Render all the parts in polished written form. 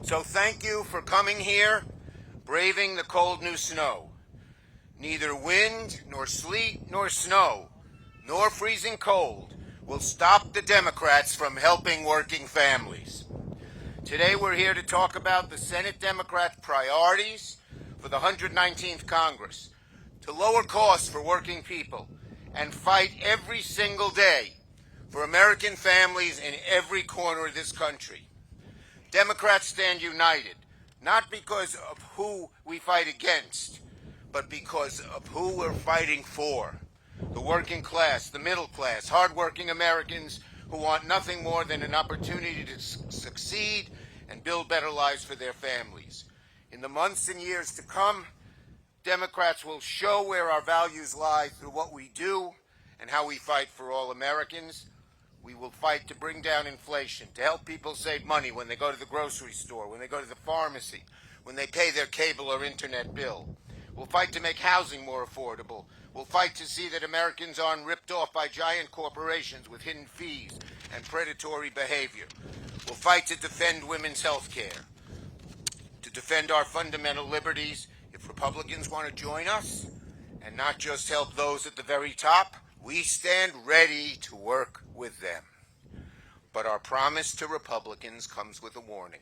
So thank you for coming here, braving the cold new snow. Neither wind, nor sleet, nor snow, nor freezing cold will stop the Democrats from helping working families. Today we're here to talk about the Senate Democrats' priorities for the 119th Congress, to lower costs for working people and fight every single day for American families in every corner of this country. Democrats stand united, not because of who we fight against, but because of who we're fighting for. The working class, the middle class, hardworking Americans who want nothing more than an opportunity to succeed and build better lives for their families. In the months and years to come, Democrats will show where our values lie through what we do and how we fight for all Americans. We will fight to bring down inflation, to help people save money when they go to the grocery store, when they go to the pharmacy, when they pay their cable or internet bill. We'll fight to make housing more affordable. We'll fight to see that Americans aren't ripped off by giant corporations with hidden fees and predatory behavior. We'll fight to defend women's health care, to defend our fundamental liberties. If Republicans want to join us and not just help those at the very top, we stand ready to work with them. But our promise to Republicans comes with a warning.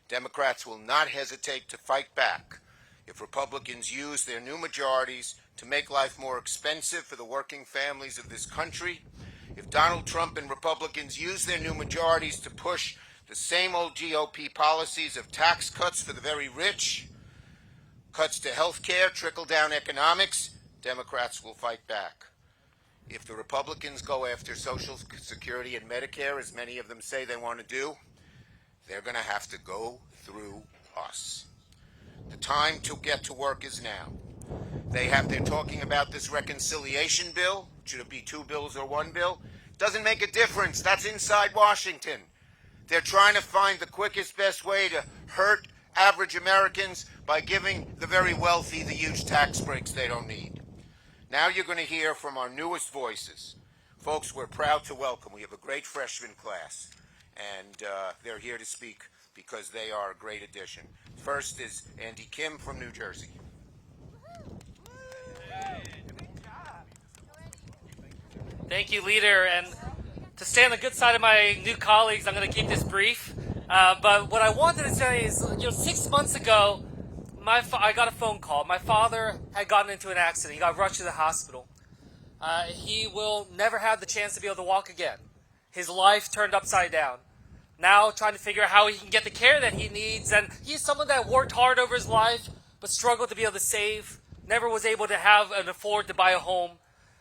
Democrats will not hesitate to fight back if Republicans use their new majorities to make life more expensive for the working families of this country. If Donald Trump and Republicans use their new majorities to push the same old GOP policies of tax cuts for the very rich, cuts to health care, trickle-down economics, Democrats will fight back. If the Republicans go after Social Security and Medicare, as many of them say they want to do, they're going to have to go through us. The time to get to work is now. They're talking about this reconciliation bill. Should it be two bills or one bill? Doesn't make a difference. That's inside Washington. They're trying to find the quickest, best way to hurt average Americans by giving the very wealthy the huge tax breaks they don't need. Now you're going to hear from our newest voices. Folks, we're proud to welcome. We have a great freshman class, and they're here to speak because they are a great addition. First is Andy Kim from New Jersey. Thank you, Leader. And to stay on the good side of my new colleagues, I'm going to keep this brief. But what I wanted to say is, 6 months ago, I got a phone call. My father had gotten into an accident. He got rushed to the hospital. He will never have the chance to be able to walk again. His life turned upside down. Now trying to figure out how he can get the care that he needs. And he's someone that worked hard over his life, but struggled to be able to save, never was able to have and afford to buy a home.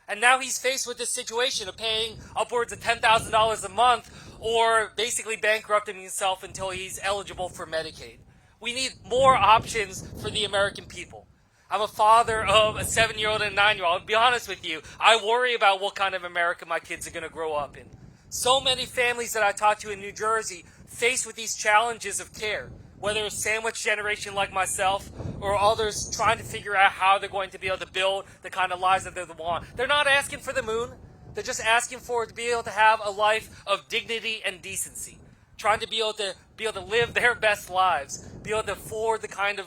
And now he's faced with this situation of paying upwards of $10,000 a month or basically bankrupting himself until he's eligible for Medicaid. We need more options for the American people. I'm a father of a 7-year-old and a 9-year-old. I'll be honest with you, I worry about what kind of America my kids are going to grow up in. So many families that I talk to in New Jersey faced with these challenges of care, whether it's sandwich generation like myself or others trying to figure out how they're going to be able to build the kind of lives that they want. They're not asking for the moon. They're just asking for it to be able to have a life of dignity and decency, trying to be able to live their best lives, be able to afford the kind of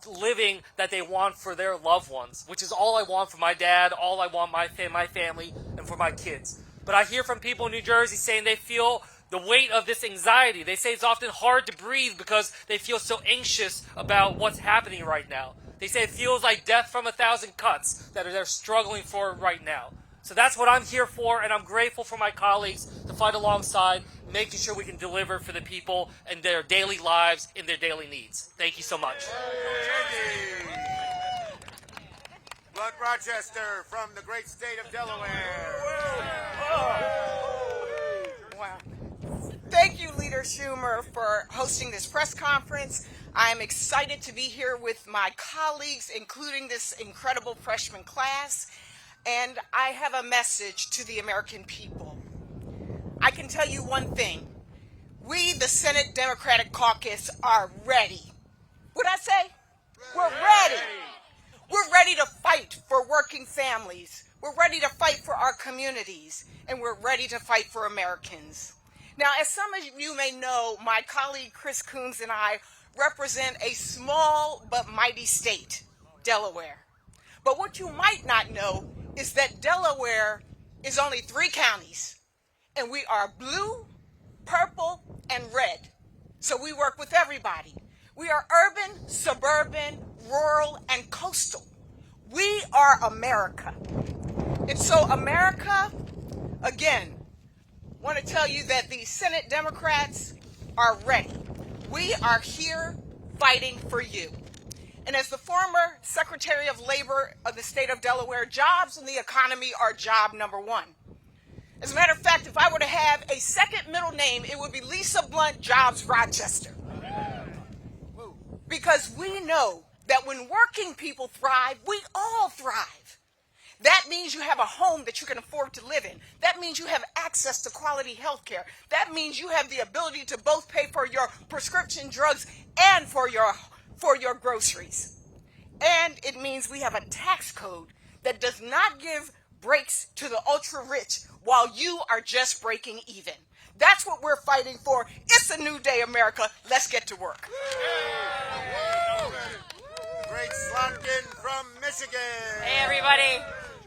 living that they want for their loved ones, which is all I want for my dad, all I want my family, and for my kids. But I hear from people in New Jersey saying they feel the weight of this anxiety. They say it's often hard to breathe because they feel so anxious about what's happening right now. They say it feels like death from 1,000 cuts that they're struggling for right now. So that's what I'm here for, and I'm grateful for my colleagues to fight alongside, making sure we can deliver for the people in their daily lives, in their daily needs. Thank you so much. Blood Rochester from the great state of Delaware. Wow. Thank you, Leader Schumer, for hosting this press conference. I'm excited to be here with my colleagues, including this incredible freshman class. And I have a message to the American people. I can tell you one thing. We, the Senate Democratic Caucus, are ready. What'd I say? We're ready. We're ready to fight for working families. We're ready to fight for our communities. And we're ready to fight for Americans. Now, as some of you may know, my colleague Chris Coons and I represent a small but mighty state, Delaware. But what you might not know is that Delaware is only 3 counties, and we are blue, purple, and red. So we work with everybody. We are urban, suburban, rural, and coastal. We are America. And so America, again, want to tell you that the Senate Democrats are ready. We are here fighting for you. And as the former Secretary of Labor of the state of Delaware, jobs and the economy are job number one. As a matter of fact, if I were to have a second middle name, it would be Lisa Blunt Jobs Rochester. Because we know that when working people thrive, we all thrive. That means you have a home that you can afford to live in. That means you have access to quality health care. That means you have the ability to both pay for your prescription drugs and for your groceries. And it means we have a tax code that does not give breaks to the ultra rich while you are just breaking even. That's what we're fighting for. It's a new day, America. Let's get to work. Great Slotkin from Michigan. Hey, everybody.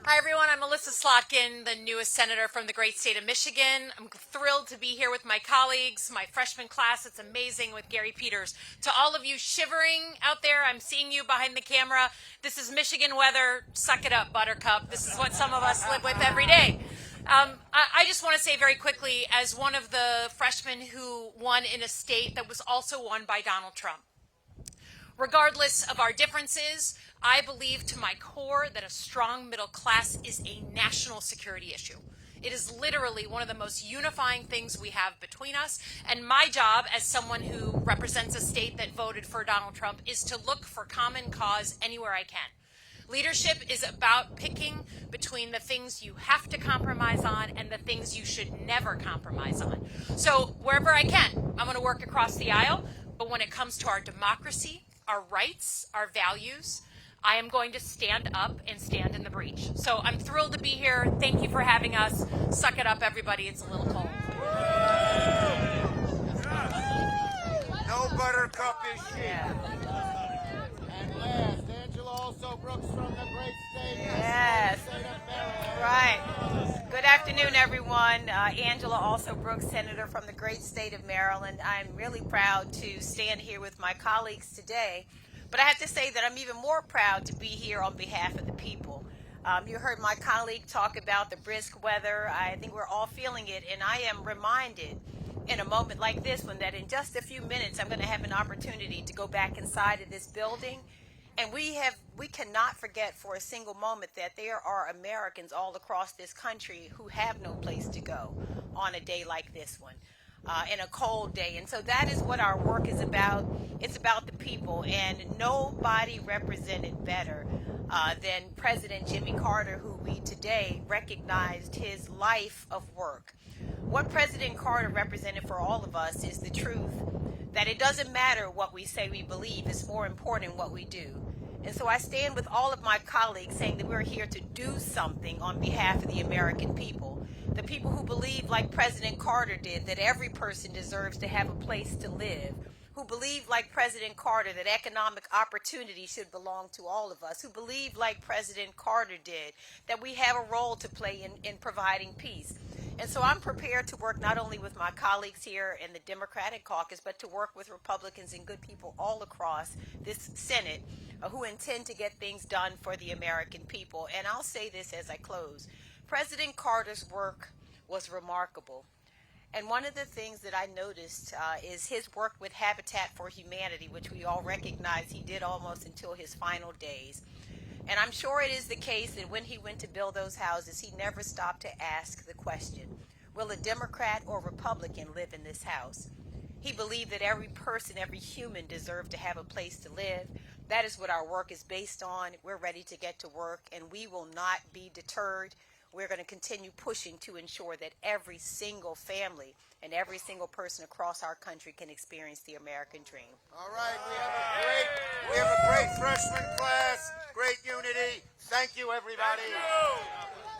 Hi, everyone. I'm Elissa Slotkin, the newest senator from the great state of Michigan. I'm thrilled to be here with my colleagues, my freshman class. It's amazing with Gary Peters. To all of you shivering out there, I'm seeing you behind the camera. This is Michigan weather. Suck it up, Buttercup. This is what some of us live with every day. I just want to say very quickly, as one of the freshmen who won in a state that was also won by Donald Trump, regardless of our differences, I believe to my core that a strong middle class is a national security issue. It is literally one of the most unifying things we have between us. And my job as someone who represents a state that voted for Donald Trump is to look for common cause anywhere I can. Leadership is about picking between the things you have to compromise on and the things you should never compromise on. So wherever I can, I'm going to work across the aisle. But when it comes to our democracy, our rights, our values, I am going to stand up and stand in the breach. So I'm thrilled to be here. Thank you for having us. Suck it up, everybody. It's a little cold. No Buttercup is she. And last, Alsobrooks from the great state, Yes. state of Maryland. Right. Good afternoon, everyone. Angela Alsobrooks, Senator from the great state of Maryland. I'm really proud to stand here with my colleagues today. But I have to say that I'm even more proud to be here on behalf of the people. You heard my colleague talk about the brisk weather. I think we're all feeling it. And I am reminded in a moment like this one that in just a few minutes I'm going to have an opportunity to go back inside of this building. And we cannot forget for a single moment that there are Americans all across this country who have no place to go on a day like this one, in a cold day. And so that is what our work is about. It's about the people, and nobody represented better than President Jimmy Carter, who we today recognized his life of work. What President Carter represented for all of us is the truth that it doesn't matter what we say we believe, it's more important what we do. And so I stand with all of my colleagues saying that we're here to do something on behalf of the American people. The people who believe, like President Carter did, that every person deserves to have a place to live. Who believe, like President Carter, that economic opportunity should belong to all of us. Who believe, like President Carter did, that we have a role to play in providing peace. And so I'm prepared to work not only with my colleagues here in the Democratic caucus, but to work with Republicans and good people all across this Senate who intend to get things done for the American people. And I'll say this as I close. President Carter's work was remarkable. And one of the things that I noticed is his work with Habitat for Humanity, which we all recognize he did almost until his final days. And I'm sure it is the case that when he went to build those houses, he never stopped to ask the question, will a Democrat or Republican live in this house? He believed that every person, every human deserved to have a place to live. That is what our work is based on. We're ready to get to work, and we will not be deterred. We're going to continue pushing to ensure that every single family and every single person across our country can experience the American dream. All right, we have a great freshman class, great unity. Thank you, everybody. Thank you.